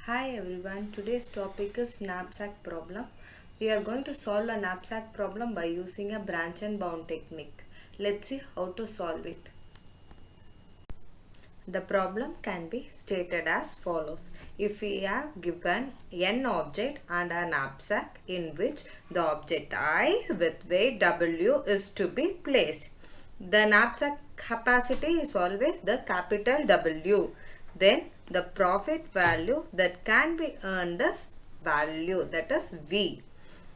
Hi everyone, today's topic is knapsack problem. We are going to solve a knapsack problem by using a branch and bound technique. Let's see how to solve it. The problem can be stated as follows. If we have given n object and a knapsack in which the object I with weight W is to be placed. The knapsack capacity is always the capital W. Then the profit value that can be earned is value, that is V.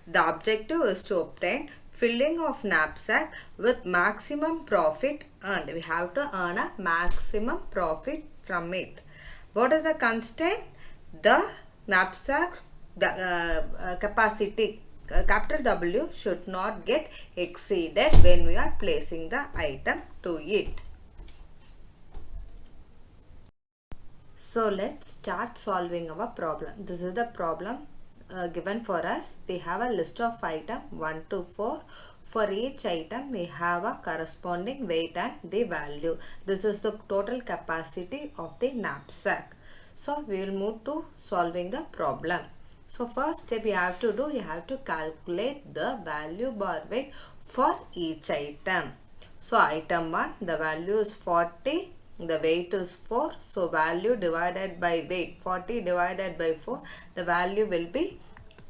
The objective is to obtain filling of knapsack with maximum profit earned. We have to earn a maximum profit from it. What is the constraint? The knapsack capacity, capital W, should not get exceeded when we are placing the item to it. So let's start solving our problem. This is the problem given for us. We have a list of items 1 to 4. For each item we have a corresponding weight and the value. This is the total capacity of the knapsack. So we will move to solving the problem. So first step you have to do, you have to calculate the value bar weight for each item. So item 1, the value is 40. The weight is 4. So value divided by weight, 40 divided by 4, the value will be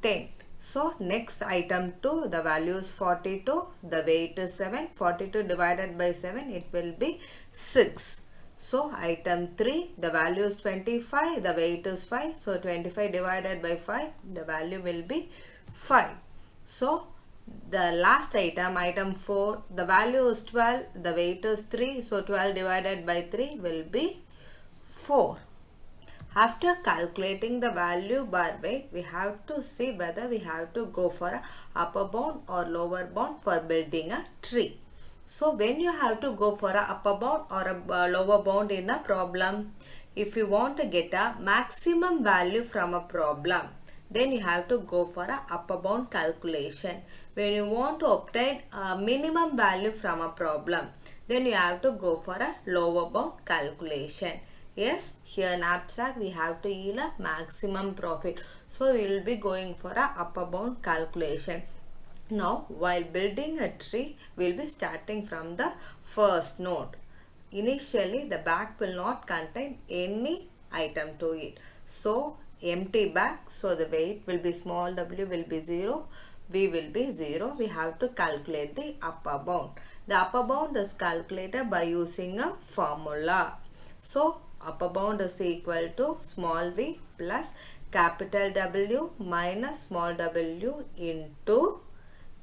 10. So next item 2, the value is 42. The weight is 7. 42 divided by 7, it will be 6. So item 3, the value is 25. The weight is 5. So 25 divided by 5, the value will be 5. So the last item 4, the value is 12, the weight is 3, so 12 divided by 3 will be 4. After calculating the value bar weight, we have to see whether we have to go for a upper bound or lower bound for building a tree. So when you have to go for a upper bound or a lower bound in a problem, if you want to get a maximum value from a problem, then you have to go for a upper bound calculation. When you want to obtain a minimum value from a problem, then you have to go for a lower bound calculation. Yes, here knapsack we have to yield a maximum profit. So we will be going for a upper bound calculation. Now while building a tree, we will be starting from the first node. Initially the bag will not contain any item to it. So empty bag, so the weight will be small w will be 0, v will be 0. We have to calculate the upper bound. The upper bound is calculated by using a formula. So upper bound is equal to small v plus capital W minus small w into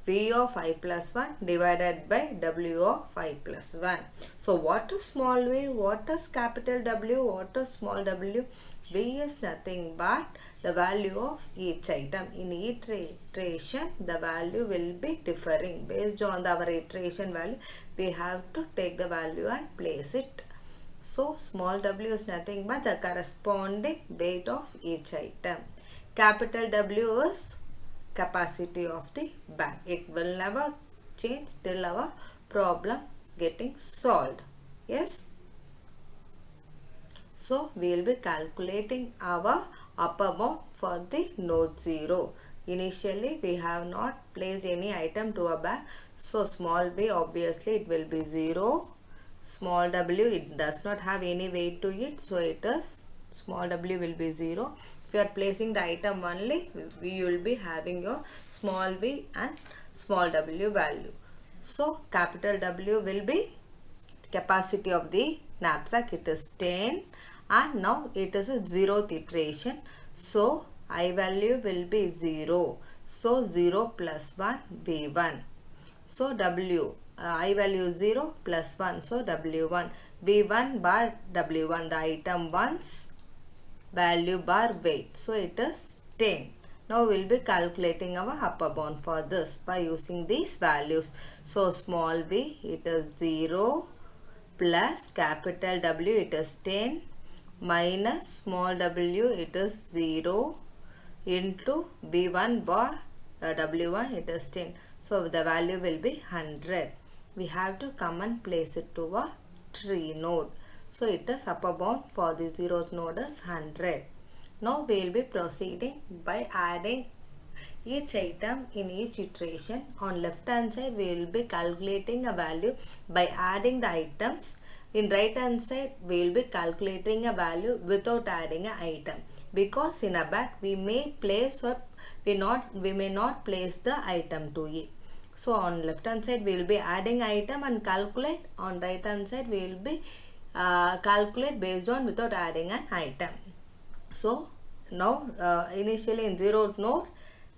V of I plus 1 divided by W of I plus 1. So what is small v? What is capital W? What is small w? V is nothing but the value of each item. In each iteration, the value will be differing. Based on our iteration value, we have to take the value and place it. So small w is nothing but the corresponding weight of each item. Capital W is capacity of the bag. It will never change till our problem getting solved. Yes. So we will be calculating our upper bound for the node 0. Initially we have not placed any item to a bag. So small v, obviously it will be 0. Small w, it does not have any weight to it. So it is small w will be 0. If you are placing the item only, we will be having your small v and small w value. So capital W will be capacity of the knapsack, it is 10, and now it is a 0th iteration. So I value will be 0. So 0 plus 1 V1. So W, I value 0 plus 1. So W1. V1 bar W1, the item 1's value bar weight. So it is 10. Now we will be calculating our upper bound for this by using these values. So small v, it is 0 plus capital W, it is 10 minus small w, it is 0 into v1 bar w1, it is 10. So the value will be 100. We have to come and place it to a tree node. So it is upper bound for the 0th node is 100. Now we will be proceeding by adding each item in each iteration. On left hand side we will be calculating a value by adding the items. In right hand side we will be calculating a value without adding an item, because in a bag we may place or we may not place the item to it. So on left hand side we will be adding item and calculate. On right hand side we will be calculate based on without adding an item. So now initially in zeroth node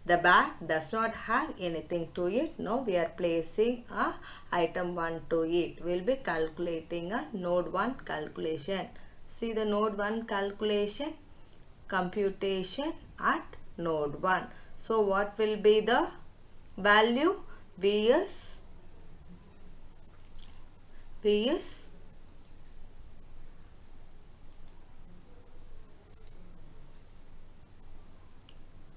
the bag does not have anything to it. Now we are placing a item 1 to it. We will be calculating a node 1 calculation. See the node 1 calculation, computation at node 1. So what will be the value? Vs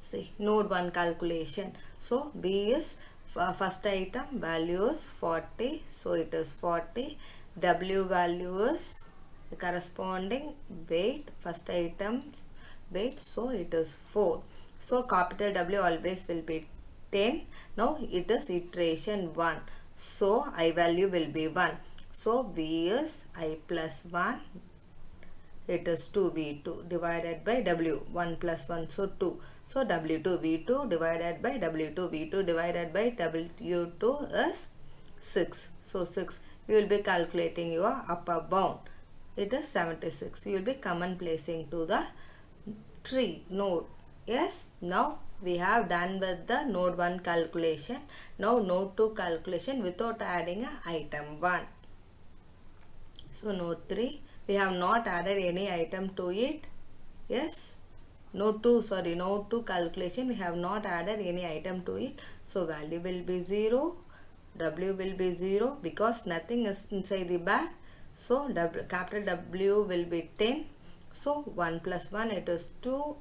see node 1 calculation. So B is first item value is 40, so it is 40. W value is the corresponding weight, first item's weight, so it is 4. So capital W always will be 10. Now it is iteration 1, so I value will be 1. So V is I plus 1, it is 2V2 divided by W, 1 plus 1, so 2. So W2V2 divided by W2V2 divided by W2 is 6. So 6. You will be calculating your upper bound. It is 76. You will be common placing to the tree node. Yes. Now we have done with the node 1 calculation. Now node 2 calculation without adding a item 1. So node 3. We have not added any item to it. Yes. Node 2 calculation, we have not added any item to it. So value will be 0. W will be 0 because nothing is inside the bag. So capital W will be 10. So 1 plus 1 it is 2.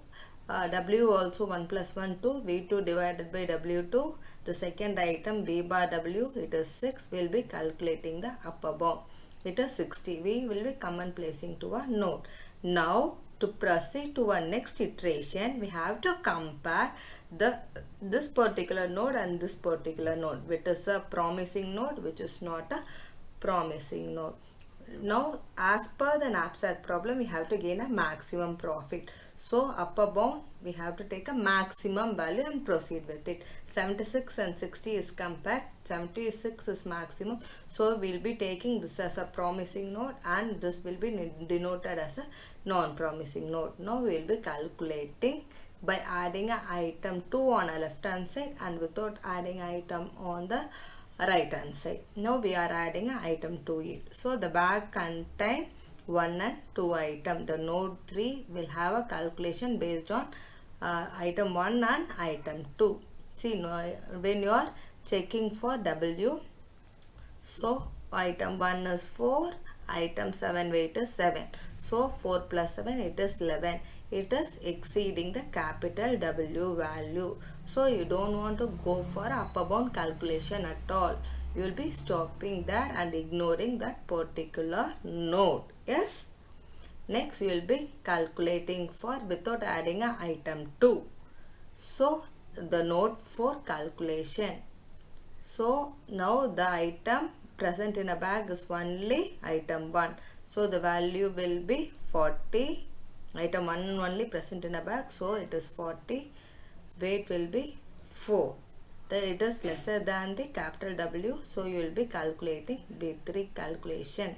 W also 1 plus 1 2. V2 divided by W2. The second item B bar W, it is 6. We will be calculating the upper bound. It is 60. We will be common placing to a node. Now to proceed to our next iteration, we have to compare this particular node and this particular node, which is a promising node, which is not a promising node. Now as per the knapsack problem, we have to gain a maximum profit. So upper bound we have to take a maximum value and proceed with it. 76 and 60 is compared. 76 is maximum. So we will be taking this as a promising node and this will be denoted as a non-promising node. Now we will be calculating by adding an item 2 on a left hand side and without adding item on the right hand side. Now we are adding an item to it. So the bag contains 1 and 2 item. The node 3 will have a calculation based on item 1 and item 2. See, when you are checking for W, so item 1 is 4, item 7 weight is 7. So 4 plus 7 it is 11. It is exceeding the capital W value. So you don't want to go for upper bound calculation at all. You will be stopping there and ignoring that particular node. Yes. Next you will be calculating for without adding an item 2. So the node 4 calculation. So now the item present in a bag is only item 1. So the value will be 40. Item 1 only present in a bag. So it is 40. Weight will be 4. It is lesser than the capital W. So you will be calculating B3 calculation.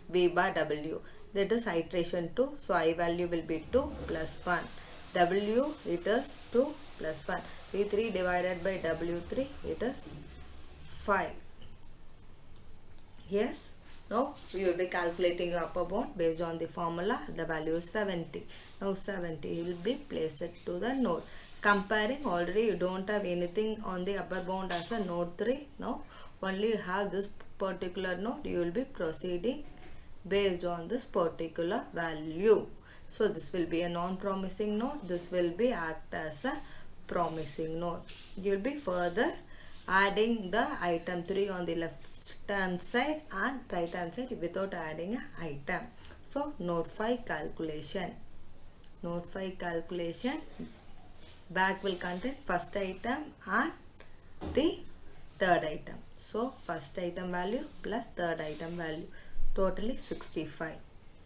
V bar W. That is iteration 2. So I value will be 2 plus 1. W it is 2 plus 1. V3 divided by W3 it is 5. Yes. Now you will be calculating your upper bound based on the formula. The value is 70. Now 70 will be placed to the node. Comparing, already you don't have anything on the upper bound as a node 3. Now only you have this particular node. You will be proceeding based on this particular value. So this will be a non-promising node. This will be act as a promising node. You will be further adding the item 3 on the left hand side and right hand side without adding an item. So node 5 calculation. Node 5 calculation. Bag will contain first item and the third item. So first item value plus third item value, totally 65.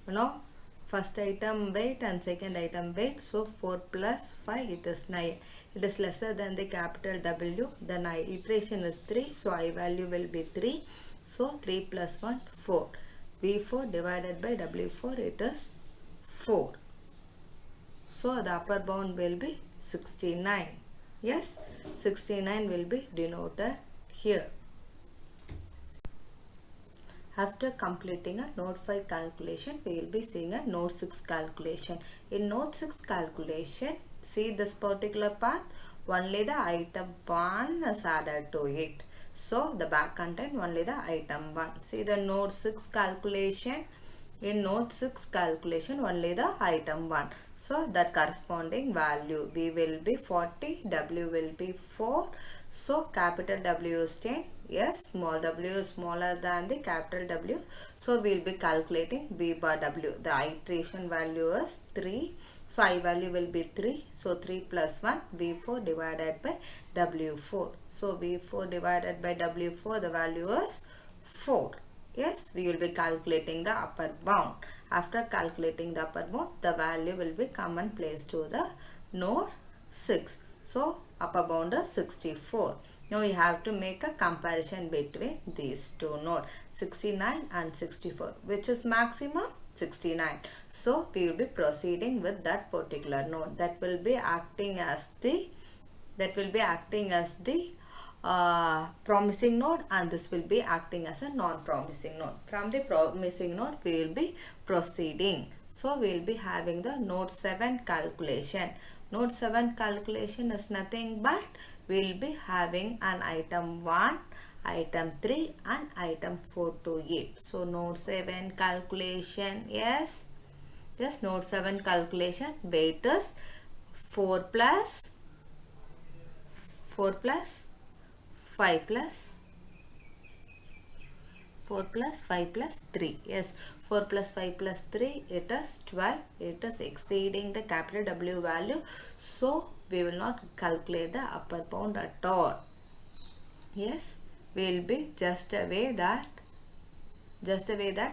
Now first item weight and second item weight, so 4 plus 5, it is 9. It is lesser than the capital W. Then iteration is 3, so I value will be 3. So 3 plus 1, 4. V4 divided by W4, it is 4. So the upper bound will be 69. Yes, 69 will be denoted here. After completing a node 5 calculation, we will be seeing a node 6 calculation. In node 6 calculation, see this particular part, only the item 1 is added to it. So the bag contain only the item 1. See the node 6 calculation. In node 6 calculation, only the item 1. So that corresponding value, V will be 40, W will be 4. So capital W is 10. Yes, small w is smaller than the capital W. So we will be calculating V bar W. The iteration value is 3. So I value will be 3. So 3 plus 1, V4 divided by W4. So V4 divided by W4, the value is 4. Yes, we will be calculating the upper bound. After calculating the upper bound, the value will be common place to the node 6. So upper bound is 64. Now we have to make a comparison between these two nodes, 69 and 64. Which is maximum? 69. So we will be proceeding with that particular node. That will be acting as the promising node, and this will be acting as a non-promising node. From the promising node, we will be proceeding. So we will be having the node 7 calculation. Node 7 calculation is nothing but we will be having an item 1, item 3 and item 4 to 8. So node 7 calculation, yes, node 7 calculation, weight is 4 plus 5 plus 5 plus 3. Yes, 4 plus 5 plus 3, it is 12. It is exceeding the capital W value. So we will not calculate the upper bound at all. Yes, we will be just a way that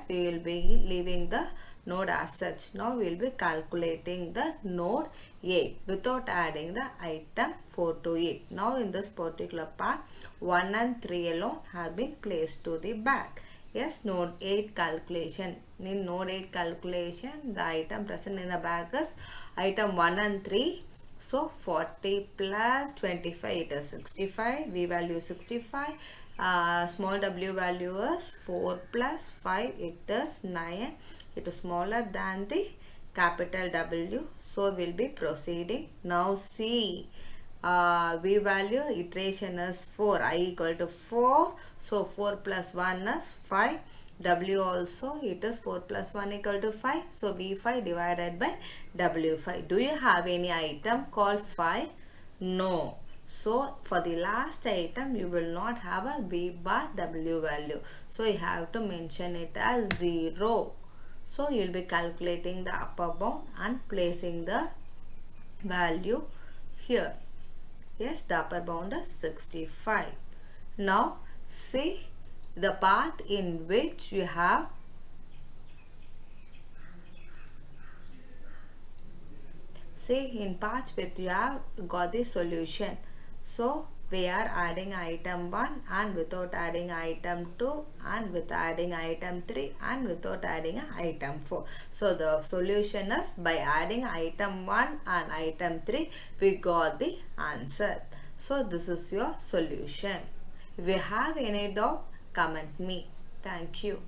we will be leaving the node as such. Now we will be calculating the node 8 without adding the item 4 to 8. Now in this particular part, 1 and 3 alone have been placed to the back. Yes, node 8 calculation. In node 8 calculation, the item present in the back is item 1 and 3. So 40 plus 25, it is 65. V value is 65. Small w value is 4 plus 5, it is 9. It is smaller than the capital W. So we will be proceeding. Now see, V value iteration is 4, I equal to 4. So 4 plus 1 is 5. W also, it is 4 plus 1 equal to 5. So V5 divided by W5. Do you have any item called 5? No. So for the last item, you will not have a V bar W value. So you have to mention it as 0. So you will be calculating the upper bound and placing the value here. Yes, the upper bound is 65. Now see the path in which you have in path which you have got the solution. So we are adding item 1 and without adding item 2 and with adding item 3 and without adding item 4. So the solution is by adding item 1 and item 3 we got the answer. So this is your solution. If you have any doubt, comment me. Thank you.